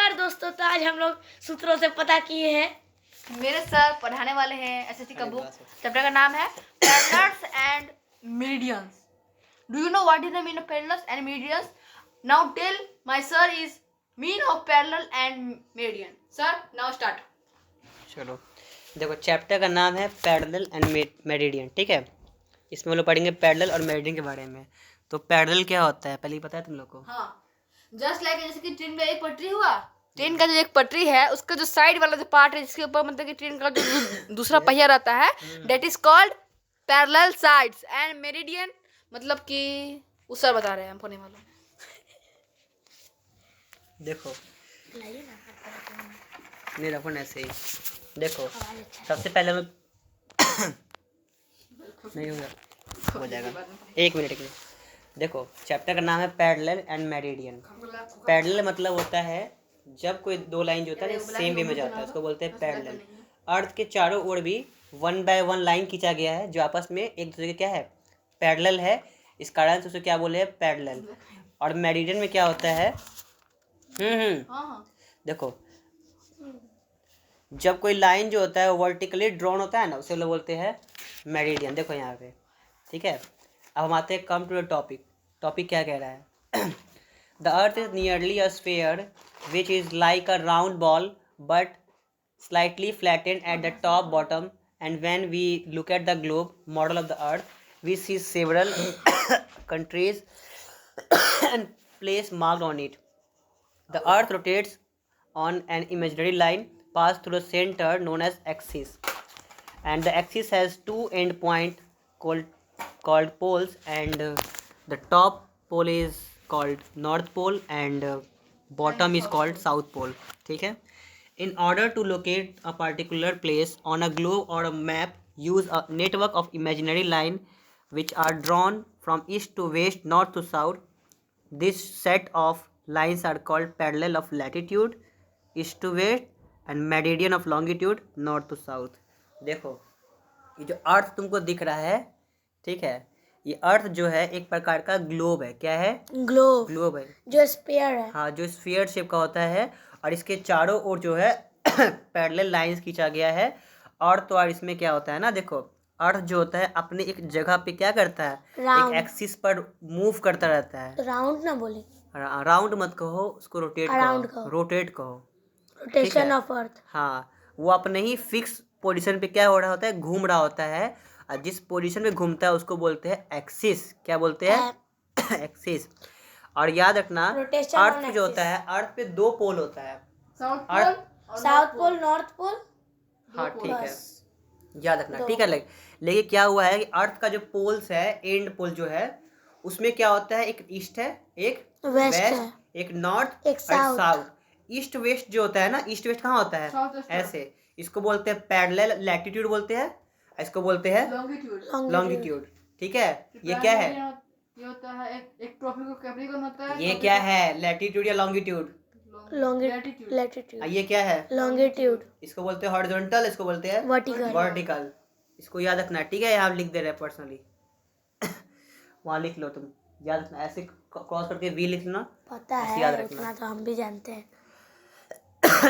नमस्कार दोस्तों, तो आज हम लोग सूत्रों से पता किए हैं। मेरे सर पढ़ाने वाले हैं एसएससी का बुक। चैप्टर का नाम है parallels and meridians. Do you know what is the mean of parallels and meridians? Now tell my sir is mean of parallel and meridian. Sir now start. चलो देखो, chapter का नाम है parallel and meridian. ठीक है, इसमें हम लोग पढ़ेंगे पैरेलल और मेरिडियन के बारे में। तो पैरेलल क्या होता है पहले ही पता है तुम लोग को? हाँ, जस्ट लाइक जैसे कि ट्रेन में एक पटरी हुआ, ट्रेन का जो एक पटरी है उसका जो साइड वाला जो पार्ट है जिसके ऊपर मतलब कि ट्रेन का जो दूसरा पहिया रहता है, that is called parallel sides. And meridian मतलब कि उस सर बता रहे हैं हमको नहीं मालूम। देखो नहीं रखो ना, ऐसे ही देखो। सबसे पहले हम नहीं होगा, हो जाएगा। एक मिनट। देखो, चैप्टर का नाम है पैरेलल एंड मेरिडियन। पैरेलल मतलब होता है जब कोई दो लाइन जो होता है सेम वे में जाता है, उसको बोलते हैं पैरेलल। अर्थ के चारों ओर भी 1 बाय 1 लाइन खींचा गया है जो आपस में एक दूसरे के क्या है, पैरेलल है। इस कारण से उसे क्या बोले हैं, पैरेलल। और मेरिडियन में क्या होता है, देखो जब कोई लाइन जो होता है वो वर्टिकली ड्रॉन होता है ना, उसे लोग बोलते हैं मेरिडियन। देखो यहाँ पे, ठीक है। अब हम आते हैं come to the topic. Topic क्या कह रहा है? The earth is nearly a sphere which is like a round ball but slightly flattened at the top bottom, and when we look at the globe model of the earth we see several countries and place marked on it. The earth rotates on an imaginary line passed through the center known as axis, and the axis has two end point called poles, and the top pole is called north pole and bottom is called south pole. ठीक है. In order to locate a particular place on a globe or a map, use a network of imaginary line which are drawn from east to west, north to south. This set of lines are called parallel of latitude, east to west, and meridian of longitude, north to south. देखो, ये जो अर्थ तुमको दिख रहा है, ठीक है, ये अर्थ जो है एक प्रकार का ग्लोब है। क्या है? ग्लोब है, जो स्फीयर है। हाँ, जो स्फीयर शेप का होता है, और इसके चारों ओर जो है पैरेलल लाइंस खींचा गया है। और तो और इसमें क्या होता है ना, देखो अर्थ जो होता है अपने एक जगह पे क्या करता है, एक एक्सिस पर मूव करता रहता है। राउंड ना बोले, राउंड मत कहो, उसको रोटेट कहो, रोटेट कहो, रोटेशन ऑफ अर्थ। हाँ, वो अपने ही फिक्स पोजीशन पे क्या हो रहा होता है, घूम रहा होता है। और जिस पोजीशन में घूमता है उसको बोलते हैं एक्सिस। क्या बोलते हैं? एक्सिस। और याद रखना, अर्थ जो होता है, अर्थ पे 2 पोल होता है, साउथ पोल, नॉर्थ पोल। हाँ ठीक है, याद रखना, ठीक है। लेकिन क्या हुआ है कि अर्थ का जो पोल्स है, एंड पोल जो है, उसमें क्या होता है, एक ईस्ट है, एक वेस्ट, एक नॉर्थ, एक साउथ। ईस्ट वेस्ट जो होता है ना, ईस्ट वेस्ट कहाँ होता है, ऐसे। इसको बोलते हैं पैरेलल लैटिट्यूड बोलते हैं, इसको बोलते हैं लॉन्गिट्यूड। ठीक है, ये क्या है, ये होता है एक ट्रॉपिकल कैप्रिकॉर्न होता है। ये क्या है, लैटिट्यूड या लॉन्गिट्यूड? लैटिट्यूड। ये क्या है, लॉन्गिट्यूड। इसको बोलते हैं हॉरिजॉन्टल, इसको बोलते हैं वर्टिकल। इसको याद रखना, ठीक है। यहाँ लिख दे रहे हैं पर्सनली, वहाँ लिख लो तुम, याद रखना। ऐसे क्रॉस करके वी लिखना, पता है, याद रखना। उतना तो हम भी जानते हैं।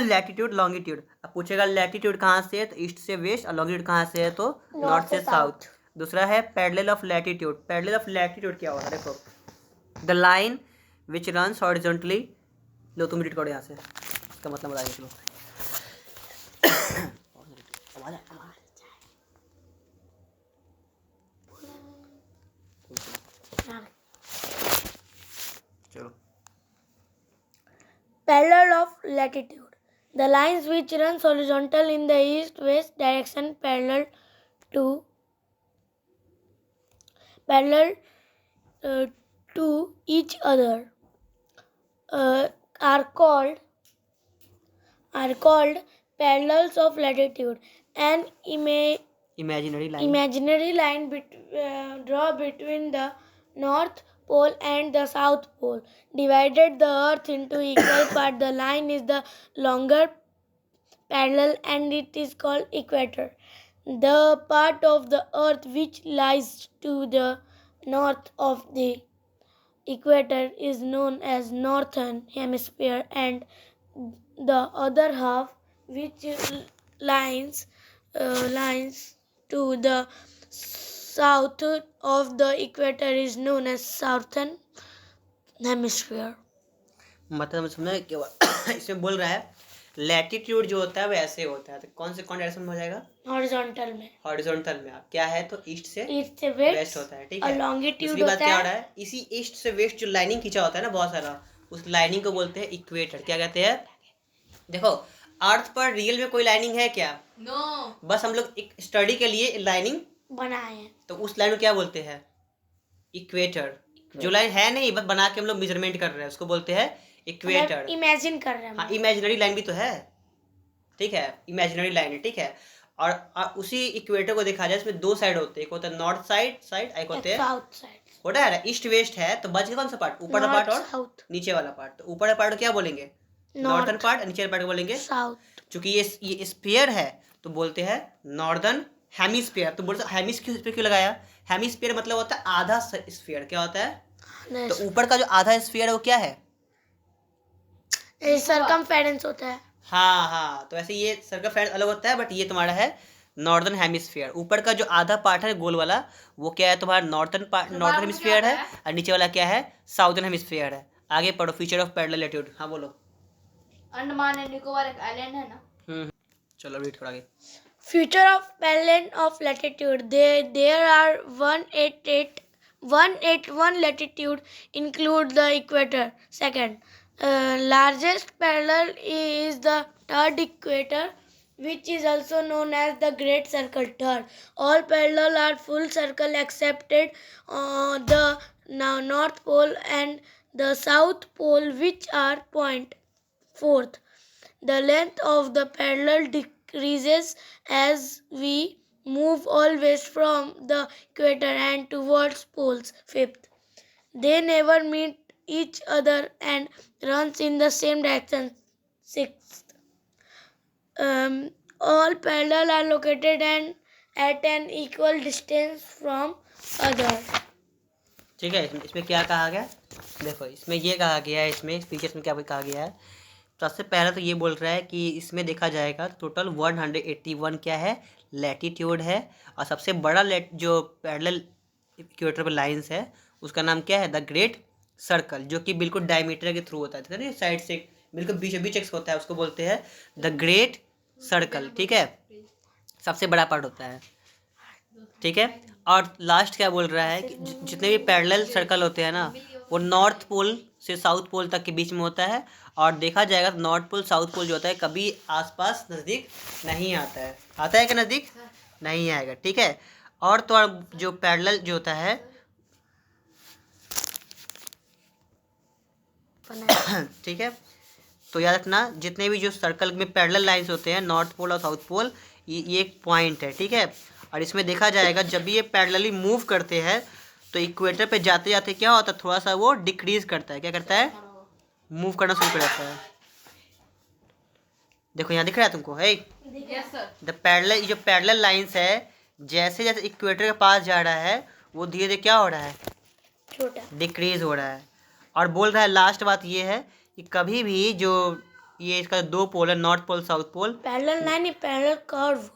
Latitude, longitude. अब पूछेगा लैटिट्यूड कहाँ से है, तो ईस्ट से वेस्ट, और लॉन्गिट्यूड कहाँ से है, तो नॉर्थ से साउथ। दूसरा है parallel of latitude. Parallel of latitude क्या होगा, देखो, the line which runs horizontally. लो तुम रीड करो यहाँ से, इसका मतलब बताइए। चलो चलो, Parallel of latitude, the lines which runs horizontal in the east-west direction parallel to each other are called parallels of latitude. An imaginary line draw between the north pole and the south pole divided the earth into equal parts. The line is the longer parallel and it is called equator. The part of the earth which lies to the north of the equator is known as northern hemisphere, and The other half, which lines to the south of the equator, is known as southern hemisphere. मतलब समझना क्या हुआ? इसमें बोल रहा है latitude जो होता है वो ऐसे होता है, तो कौन डायरेक्शन में हो जाएगा? हॉरिजॉन्टल में. हॉरिजॉन्टल में क्या है तो ईस्ट से वेस्ट वेस्ट होता है, ठीक और है। लॉन्गिट्यूड दूसरी बात होता क्या हो है रहा है, इसी ईस्ट से वेस्ट जो लाइनिंग खींचा होता है ना बहुत सारा, उस लाइनिंग को बोलते हैं इक्वेटर। क्या कहते हैं? देखो अर्थ पर रियल में कोई लाइनिंग है क्या? नो। बस हम लोग एक स्टडी के लिए लाइनिंग बनाए हैं. तो उस लाइन को क्या बोलते हैं? इक्वेटर। जो लाइन है नहीं बस बना के हम लोग मेजरमेंट कर रहे हैं उसको बोलते हैं इक्वेटर। इमेजिन कर रहे हैं. हाँ इमेजिनरी लाइन भी तो है, ठीक है, इमेजिनरी लाइन है, ठीक है। और उसी इक्वेटर को देखा जाए इसमें दो साइड होते हैं, एक होता है नॉर्थ साइड एक होते हैं साउथ साइड. होता है ईस्ट वेस्ट है, तो बच गया कौन सा पार्ट? ऊपर का पार्ट और साउथ. नीचे वाला पार्ट। तो ऊपर का पार्ट को क्या बोलेंगे? Northern part. नीचे वाला पार्ट को बोलेंगे साउथ. क्योंकि ये स्फीयर है तो बोलते हैं नॉर्दर्न हेमिस्फीयर। तो बोलते हेमिस्फीयर क्यों लगाया? हेमिस्फीयर मतलब होता है आधा स्फीयर। क्या होता है? तो ऊपर का जो आधा स्फीयर है वो क्या है? सरकमफेरेंस होता है. हाँ, तो ऐसे ये सर्कमफेरेंस अलग होता है, बट ये तुम्हारा है नॉर्दर्न हेमिस्फीयर। ऊपर का जो आधा पार्ट है गोल वाला वो क्या है तुम्हारा? नॉर्दर्न हेमिस्फीयर है, और नीचे वाला क्या है? साउदर्न हेमिस्फीयर है। आगे पढ़ो फीचर ऑफ पैरेलल लैटिट्यूड। हाँ बोलो। अंडमान एंड निकोबार एक आइलैंड है ना। चलो रीड करो आगे। Feature of parallel of latitude. There are 181 latitude include the equator. Second, largest parallel is the third equator, which is also known as the Great Circle. Third, all parallel are full circle excepted the North Pole and the South Pole, which are point. Fourth, the length of the parallel decreases as we move always from the equator and towards poles. Fifth, they never meet each other and runs in the same direction. Sixth, all parallel are located and at an equal distance from other. ठीक है, इसमें क्या कहा गया? देखो इसमें ये कहा गया है, इसमें फीचर्स में क्या कहा गया है। सबसे पहले तो ये बोल रहा है कि इसमें देखा जाएगा टोटल 181 क्या है? लैटिट्यूड है। और सबसे बड़ा जो पैरेलल इक्वेटर पर लाइंस है उसका नाम क्या है? द ग्रेट सर्कल, जो कि बिल्कुल डायमीटर के थ्रू होता है ना, साइड से बिल्कुल बीच एक्स होता है, उसको बोलते हैं द ग्रेट सर्कल, ठीक है। सबसे बड़ा पार्ट होता है, ठीक है। और लास्ट क्या बोल रहा है कि जितने भी पैरेलल सर्कल होते हैं ना वो नॉर्थ पोल से साउथ पोल तक के बीच में होता है। और देखा जाएगा तो नॉर्थ पोल साउथ पोल जो होता है कभी आसपास नज़दीक नहीं आता है। आता है क्या नज़दीक? नहीं आएगा, ठीक है। और तो और जो पैरेलल जो होता है ठीक है, तो याद रखना जितने भी जो सर्कल में पैरेलल लाइंस होते हैं नॉर्थ पोल और साउथ पोल, ये एक पॉइंट है, ठीक है। और इसमें देखा जाएगा जब भी ये पैरेलली मूव करते हैं तो इक्वेटर पे जाते जाते क्या होता है? थोड़ा सा वो डिक्रीज करता है। क्या करता है? मूव करना शुरू कर जाता है। देखो यहाँ दिख रहा है तुमको? है यस सर। द पैरेलल, जो पैरेलल लाइंस है जैसे जैसे इक्वेटर के पास जा रहा है वो धीरे धीरे क्या हो रहा है? छोटा डिक्रीज हो रहा है। और बोल रहा है लास्ट बात ये है कि कभी भी जो ये इसका दो पोल है north pole south pole, parallel नहीं पैरेलल कर्व.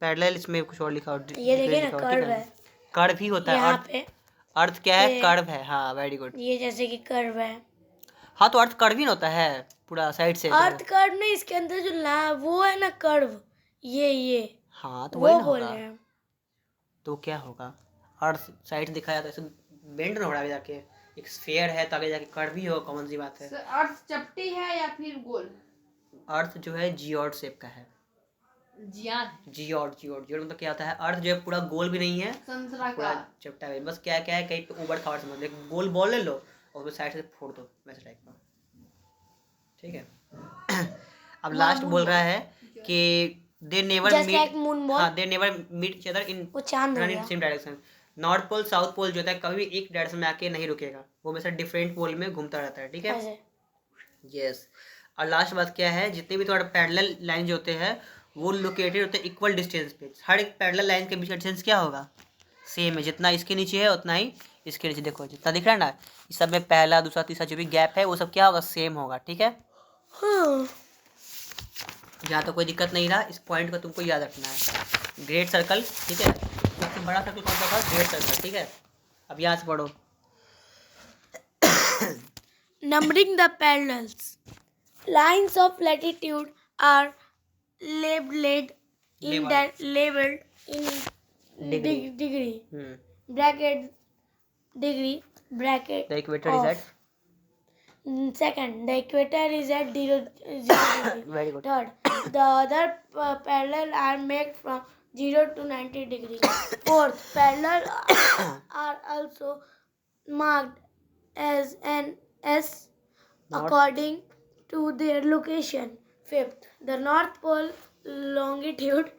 पैरेलल इसमें कुछ और लिखा हो, ये देखिए ना कर्व है. कर्व ही होता है। यहाँ पे अर्थ क्या है? कर्व है। हाँ वेरी गुड। ये जैसे कि कर्व है. हाँ तो अर्थ कर्व ही होता है पूरा साइड से। अर्थ कर्व नहीं, इसके अंदर जो वो है ना कर्व, ये हाँ तो वो वही ना बोल होगा। रहे हैं. तो क्या होगा? अर्थ साइड दिखाया जाता है ऐसे बेंड ना हो रहा है जाके, एक स्फीयर है तो आगे जाके कर्व ही होगा, कॉमन सी बात है। सर अर्थ चपटी है या फिर गोल? अर्थ जो है जियोड शेप का है। जियोड मतलब क्या होता है? अर्थ जो है पूरा गोल भी नहीं है, संतरा पूरा का चपटा है। बस क्या है कहीं पे ऊबड़ खाबड़ समझ लो, गोल बॉल ले लो और उसको साइड से फोड़ दो वैसे टाइप का, ठीक है। अब लास्ट बोल रहा है कि दे नेवर मीट, हाँ they never meet each other in same direction. North pole south pole जो होता है कभी भी एक डायरेक्शन में आके नहीं रुकेगा, वो हमेशा डिफरेंट पोल में घूमता रहता है, ठीक है। यस। और लास्ट बात क्या है? जितने भी थोड़ा पैरेलल लाइन जो होते हैं वो लोकेटेड होते हैं इक्वल डिस्टेंस पे। हर एक पैरेलल लाइन के बीच का डिस्टेंस क्या होगा? सेम है। जितना इसके नीचे है उतना ही इसके नीचे। देखो जितना दिख रहा है ना, इस सब में पहला दूसरा तीसरा जो भी गैप है वो सब क्या होगा? सेम होगा, ठीक है। यहाँ तो कोई दिक्कत नहीं रहा, इस पॉइंट को तुमको याद रखना है। ग्रेट सर्कल, ठीक है, सबसे बड़ा सर्कल कौन सा था? ग्रेट सर्कल, ठीक है। अब यहाँ से पढ़ो। Numbering the parallels. Lines of latitude are labeled in degree. Bracket degree bracket. The equator is at. Second, the equator is at 0 degree. Very good. Third, the other parallel are made from 0 to 90 degree. Fourth, parallel are also marked as an S according to their location. Fifth, the North Pole longitude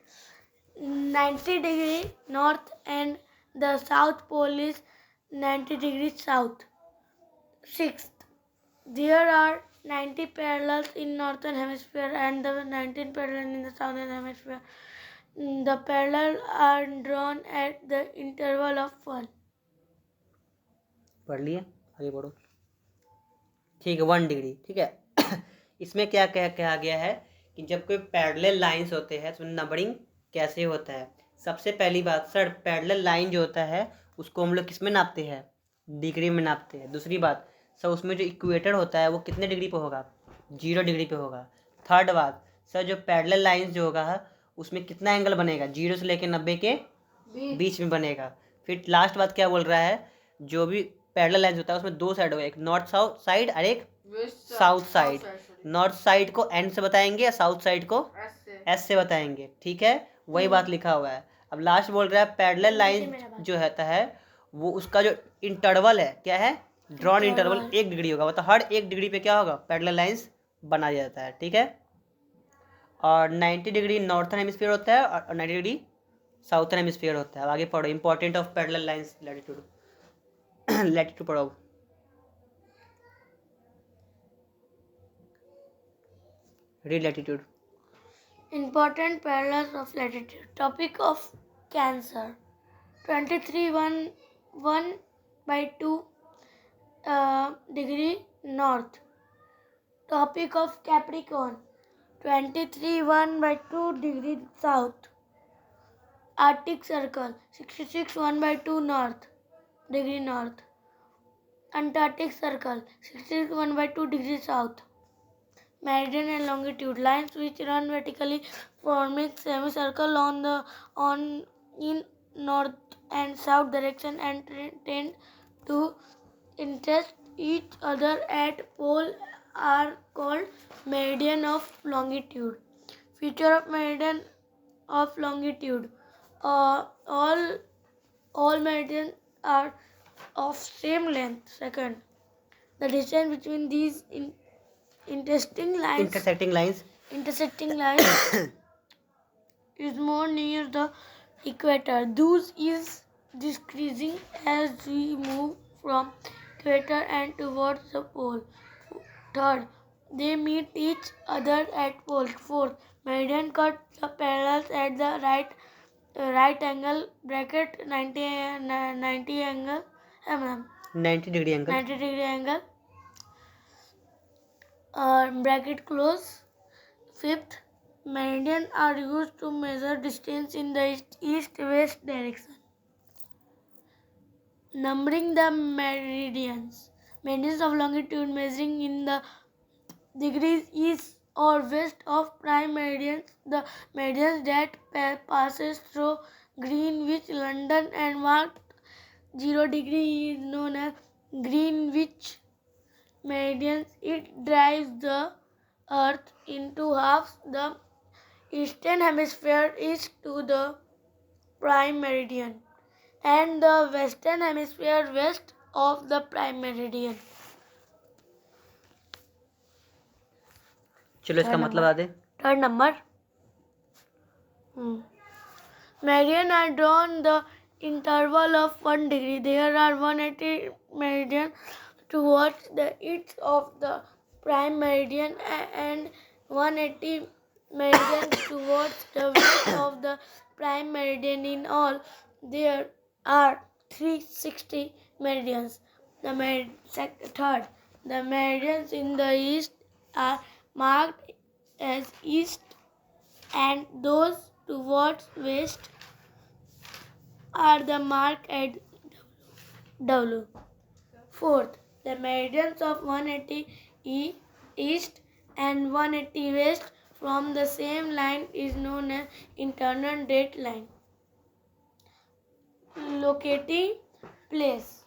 90 degree north and the South Pole is 90 degrees south. Sixth, there are 90 parallels in northern hemisphere and the 19 parallels in the southern hemisphere. The parallels are drawn at the interval of 1. पढ़ लिए, आगे बढ़ो। ठीक है, 1 degree, ठीक है। इसमें क्या कहा गया है कि जब कोई पैरेलल लाइंस होते हैं तो नंबरिंग कैसे होता है। सबसे पहली बात सर, पैरेलल लाइन जो होता है उसको हम लोग किस में नापते हैं? डिग्री में नापते हैं। दूसरी बात सर, उसमें जो इक्वेटर होता है वो कितने डिग्री पे होगा? 0 डिग्री पे होगा। थर्ड बात सर, जो पैरेलल लाइंस जो होगा उसमें कितना एंगल बनेगा? 0 से लेकर 90 के बीच में बनेगा। फिर लास्ट बात क्या बोल रहा है, जो भी पैरेलल लाइंस होता है उसमें 2 साइड होगा, एक नॉर्थ साउथ साइड और एक साउथ साइड। नॉर्थ साइड को एन से बताएंगे या साउथ साइड को एस से बताएंगे, ठीक है, वही बात लिखा हुआ है। अब लास्ट बोल रहा है पैरेलल लाइन जो होता है वो उसका जो इंटरवल है क्या है? ड्रॉन इंटरवल 1 डिग्री होगा, मतलब हर 1 डिग्री पे क्या होगा? पैरेलल लाइंस बनाया जाता है, ठीक है। और 90 डिग्री नॉर्थन हेमिस्फीयर होता है और 90 डिग्री साउथर्न हेमिस्फीयर होता है। अब आगे पढ़ो, important of parallel lines latitude. Latitude पढ़ो। Read latitude. Important parallels of latitude. Topic of Cancer. 23.1/2 degree north. Topic of Capricorn. 23.1/2 degree south. Arctic Circle. 66.1/2 degree north. Antarctic Circle. 61.2 degree south. Meridian and longitude lines which run vertically forming semicircle in north and south direction and tend to intersect each other at pole are called meridian of longitude. Feature of meridian of longitude: all meridians are of same length. Second, the distance between these intersecting lines is more near the equator. Thus is decreasing as we move from equator and towards the pole. Third, they meet each other at pole. Fourth, meridian cut the parallels at the right angle bracket 90 angle 90 degree angle. 90 degree angle. Bracket close. Fifth, meridian are used to measure distance in the east-west direction. Numbering the meridians. Meridians of longitude measuring in the degrees east or west of prime meridians. The meridians that passes through Greenwich, London and marked 0 degree is known as Greenwich meridians. It drives the earth into halves. The eastern hemisphere is to the prime meridian and the western hemisphere west of the prime meridian. चलो इसका मतलब आ दे। Third number. Meridian are drawn the interval of 1 degree. There are 180 meridians towards the east of the prime meridian and 180 meridians towards the west of the prime meridian. In all, there are 360 meridians. Third, the meridians in the east are marked as east and those towards west are the mark at W. Fourth, the meridians of 180 east and 180 west from the same line is known as internal date line. Locating place.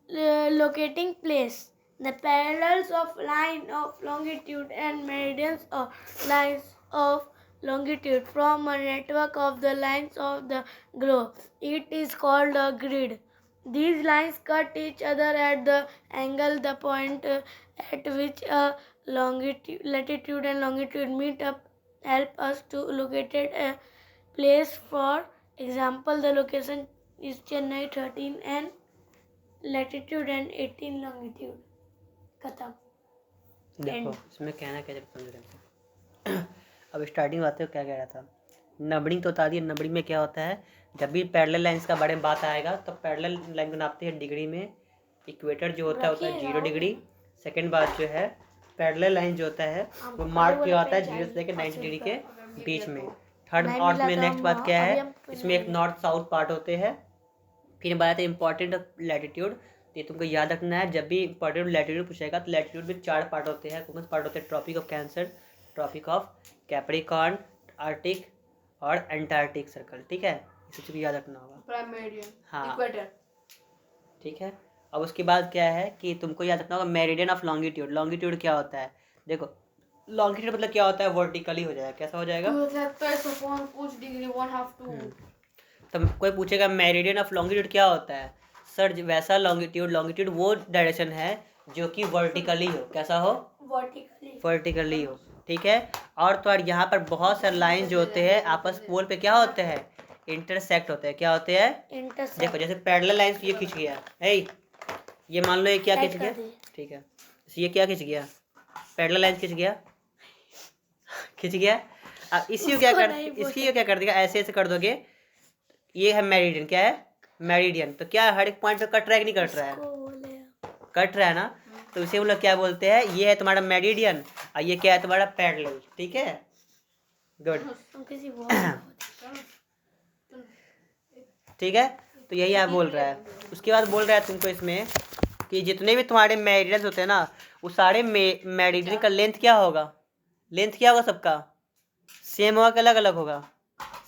Locating place. The parallels of line of longitude and meridians of lines of longitude form a network of the lines of the globe. It is called a grid. These lines cut each other at the angle, the point at which a latitude and longitude meet up help us to locate a place. For example, the location is Chennai 13 and latitude and 18 longitude. खत्म. देखो इसमें कहना क्या चाहता हूँ अब starting बात है क्या कह रहा था नंबरिंग तो बता दिया नंबरिंग में क्या होता है जब भी पैरेलल लाइंस का बारे में बात आएगा तो पैरेलल लाइन को नापते हैं डिग्री में इक्वेटर जो होता है 0 डिग्री सेकंड बात जो है पैरेलल लाइन जो होता है वो मार्क किया होता है 0 से लेकर 90 डिग्री के बीच में थर्ड और में नेक्स्ट बात क्या है इसमें एक नॉर्थ साउथ पार्ट होते हैं फिर बात है इंपॉर्टेंट लैटिट्यूड ये तुमको याद रखना है जब भी इंपॉर्टेंट लैटिट्यूड पूछेगा तो लैटिट्यूड में 4 पार्ट होते हैं कौन से पार्ट होते हैं Tropic of Cancer Tropic of Capricorn Arctic और एंटार्क्टिक सर्कल ठीक है इसे चीज़ याद रखना होगा प्राइम मेरिडियन हाँ इक्वेटर ठीक है अब उसके बाद क्या है कि तुमको याद रखना होगा मेरिडियन ऑफ लॉन्गिट्यूड लॉन्गिट्यूड क्या होता है देखो लॉन्गिट्यूड मतलब क्या होता है वर्टिकली हो जाएगा कैसा हो जाएगा कुछ डिग्री 1/2 तो कोई पूछेगा मेरिडियन ऑफ लॉन्गिट्यूड क्या होता है सर वैसा लॉन्गिट्यूड वो डायरेक्शन है जो कि वर्टिकली हो कैसा हो वर्टिकली हो ठीक है और तो और यहाँ पर बहुत सारे लाइन जो होते हैं आपस पोल पे क्या होते हैं इंटरसेक्ट होते हैं क्या होते हैं देखो जैसे पैरेलल लाइन ये खींच गया ये मान लो ये क्या खींच गया ठीक है ये क्या खींच गया पैरेलल लाइन खींच गया अब इसी को क्या कर देगा ऐसे ऐसे कर दोगे ये है मेरिडियन क्या है मेरिडियन तो क्या हर एक पॉइंट पे कट रहा है कि नहीं कट रहा है कट रहा है ना तो इसे हम लोग क्या बोलते हैं ये है तुम्हारा मेरिडियन और ये क्या है तुम्हारा पैरेलल ठीक है गुड ठीक है तो यही आप बोल रहा है उसके बाद बोल रहा है तुमको इसमें कि जितने भी तुम्हारे मेरिडियंस होते हैं ना वो सारे मेरिडियन का लेंथ क्या होगा सबका सेम होगा कि अलग अलग होगा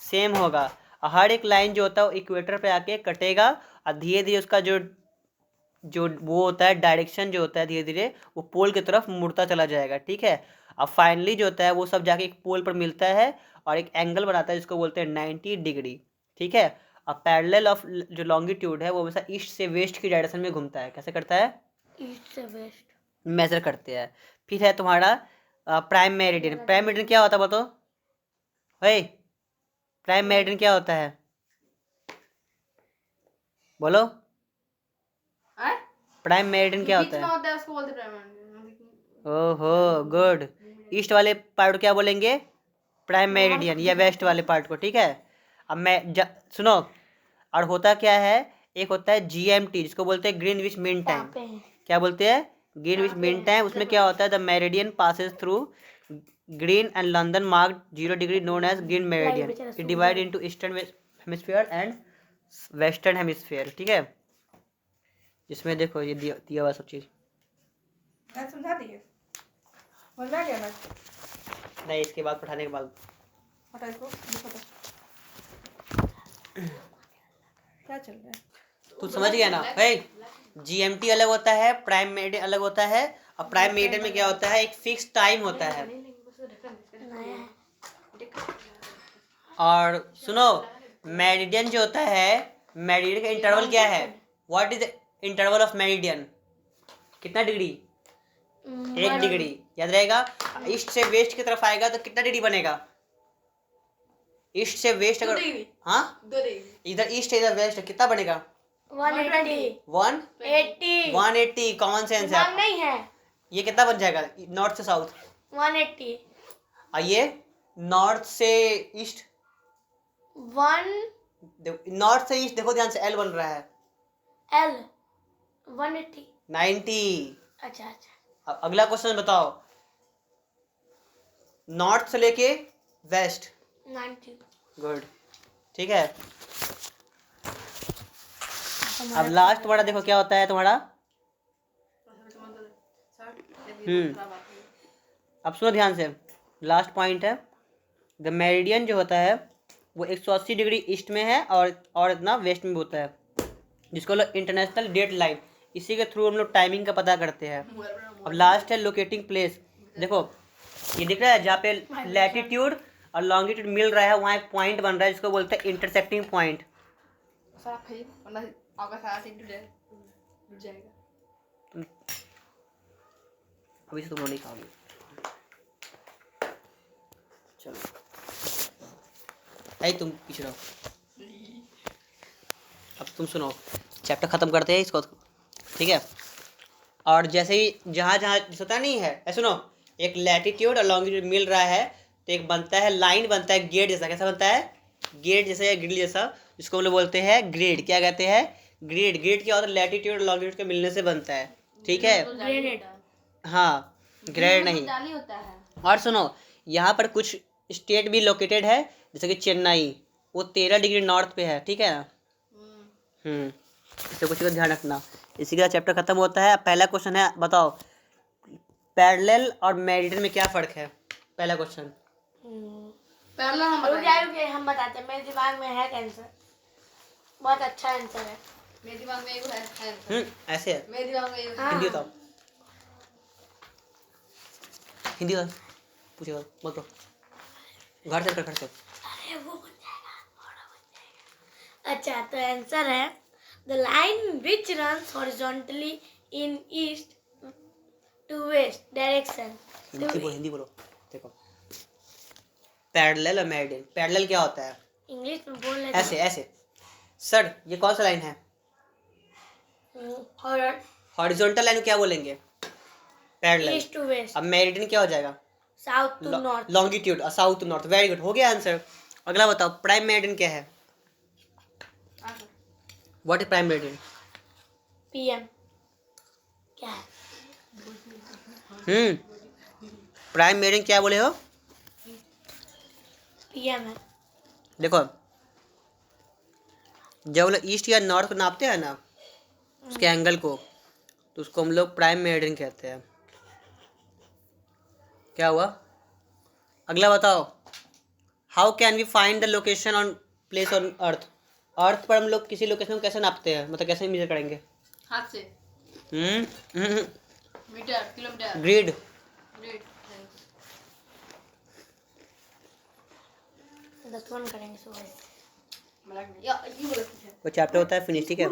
सेम होगा और हर एक लाइन जो होता है वो इक्वेटर पे आके कटेगा और धीरे धीरे उसका जो वो होता है डायरेक्शन जो होता है धीरे धीरे वो पोल की तरफ मुड़ता चला जाएगा ठीक है अब फाइनली जो होता है वो सब जाके एक पोल पर मिलता है और एक एंगल बनाता है जिसको बोलते हैं 90 डिग्री ठीक है अब पैरेलल ऑफ जो लॉन्गिट्यूड है वो हमेशा ईस्ट से वेस्ट की डायरेक्शन में घूमता है कैसे करता है ईस्ट से वेस्ट मेजर करते हैं फिर है तुम्हारा प्राइम मेरिडियन क्या होता है बताओ भाई प्राइम मेरिडियन क्या होता है बोलो प्राइम मेरिडियन क्या होता है उसको बोलते प्राइम मेरिडियन ओहो गुड ईस्ट वाले पार्ट को क्या बोलेंगे प्राइम मेरिडियन या वेस्ट वाले पार्ट को ठीक है अब सुनो और होता क्या है एक होता है GMT जिसको बोलते हैं ग्रीनविच मीन टाइम क्या बोलते हैं ग्रीनविच मीन टाइम उसमें क्या होता है the meridian passes through green and London mark 0 degree known as green meridian it divide into eastern hemisphere and western hemisphere ठीक है जिसमें देखो ये दिया हुआ सब चीज़ समझा दिए बोलना क्या ना नहीं इसके बाद पढ़ाने के बाद हटा इसको क्या चल रहा है तू समझ गया ना भाई GMT अलग होता है प्राइम मेरिडियन अलग होता है और प्राइम मेरिडियन में क्या होता है एक फिक्स टाइम होता है और सुनो मेरिडियन जो होता है मेरिडियन का इंटरवल क्या है what is the interval of meridian कितना डिग्री 1 डिग्री याद रहेगा ईस्ट से वेस्ट की तरफ आएगा तो कितना डिग्री बनेगा ईस्ट से वेस्ट अगर हाँ इधर ईस्ट इधर वेस्ट कितना बनेगा 180 कॉमन सेंस है नहीं है ये कितना बन जाएगा नॉर्थ से साउथ 180 आइए नॉर्थ से ईस्ट 1 नॉर्थ से ईस्ट देखो ध्यान से L बन रहा है L 180 90 अच्छा अच्छा। अब अगला क्वेश्चन बताओ, नॉर्थ से लेके वेस्ट। 90। गुड, ठीक है। अब लास्ट तुम्हारा देखो क्या होता है तुम्हारा। अब सुनो ध्यान से, लास्ट पॉइंट है, द मेरिडियन जो होता है वो 180 डिग्री ईस्ट में है और इतना वेस्ट में भी होता है, जिसको लोग इंटरनेशनल डेट लाइन, इसी के थ्रू हम लोग टाइमिंग का पता करते हैं। अब लास्ट है लोकेटिंग प्लेस। देखो ये दिख रहा है जहाँ पे लैटिट्यूड और लॉन्गिट्यूड मिल रहा है, वहाँ एक पॉइंट बन रहा है जिसको बोलते हैं इंटरसेक्टिंग पॉइंट। अभी से तुम लोग नहीं खाओगे, चलो आई तुम पीछे रहो। अब तुम सुनो, चैप्टर ख़त्म करते हैं इसको, ठीक है। और जैसे ही जहाँ जहाँ होता नहीं है, ऐसे सुनो, एक लैटिट्यूड और लॉन्गिट्यूड मिल रहा है तो एक बनता है लाइन, बनता है गेट जैसा। कैसा बनता है? गेट जैसा या ग्रिल जैसा, जिसको हम लोग बोलते हैं ग्रेड। क्या कहते हैं? ग्रेड। ग्रेड क्या होता है? लैटिट्यूड और लॉन्गिट्यूड के मिलने से बनता है, ठीक है। ग्रेडेड। हाँ, ग्रेड नहीं होता है। और सुनो, यहाँ पर कुछ स्टेट भी लोकेटेड है, जैसे कि चेन्नई, वो 13 डिग्री नॉर्थ पे है, ठीक है। इससे कुछ का ध्यान रखना। इसी का चैप्टर खत्म होता है। पहला क्वेश्चन है, बताओ पैरेलल और मेरिडियन में क्या फ़र्क है? पहला क्वेश्चन। पहला हम रुकिए हम बताते हैं, मेरे दिमाग में है आंसर, बहुत अच्छा आंसर है। मेरे दिमाग में एक है। ऐसे है। मेरे दिमाग में एक हाँ। हिंदी बताओ, हिंदी बताओ, पूछेगा मत करो, घर से कर। अरे वो बन जाएगा, थोड़ा बन जाएगा। अच्छा, तो आंसर है the line which runs horizontally in east to west direction. Hindi बोलो। देखो पैरेलल और मेरिडियन, पैरेलल क्या होता है? इंग्लिश में बोल रहे ऐसे ऐसे। सर ये कौन सा लाइन है? हॉरिजॉन्टल लाइन को क्या बोलेंगे? पैरेलल। East to west. अब मेरिडियन क्या हो जाएगा? South to north. लॉन्गिट्यूड और south to north. Very good, हो गया आंसर। अगला बताओ, प्राइम मेरिडियन क्या है? What is prime meridian? PM क्या है? प्राइम मेरिडियन क्या बोले हो? पीएम है। देखो जब हम लोग ईस्ट या नॉर्थ को नापते हैं ना, उसके एंगल को, तो उसको हम लोग प्राइम मेरिडियन कहते हैं। क्या हुआ? अगला बताओ, how can we find the location on place on earth? Earth पर हम लोग किसी लोकेशन को कैसे नापते हैं, मतलब कैसे मेजर करेंगे? हाथ से। Metre, kilometre. ग्रिड। ग्रेट। 10 करेंगे सुबह। मजाक नहीं। ये बोला ठीक है। वो चैप्टर होता है फिनिश, ठीक है।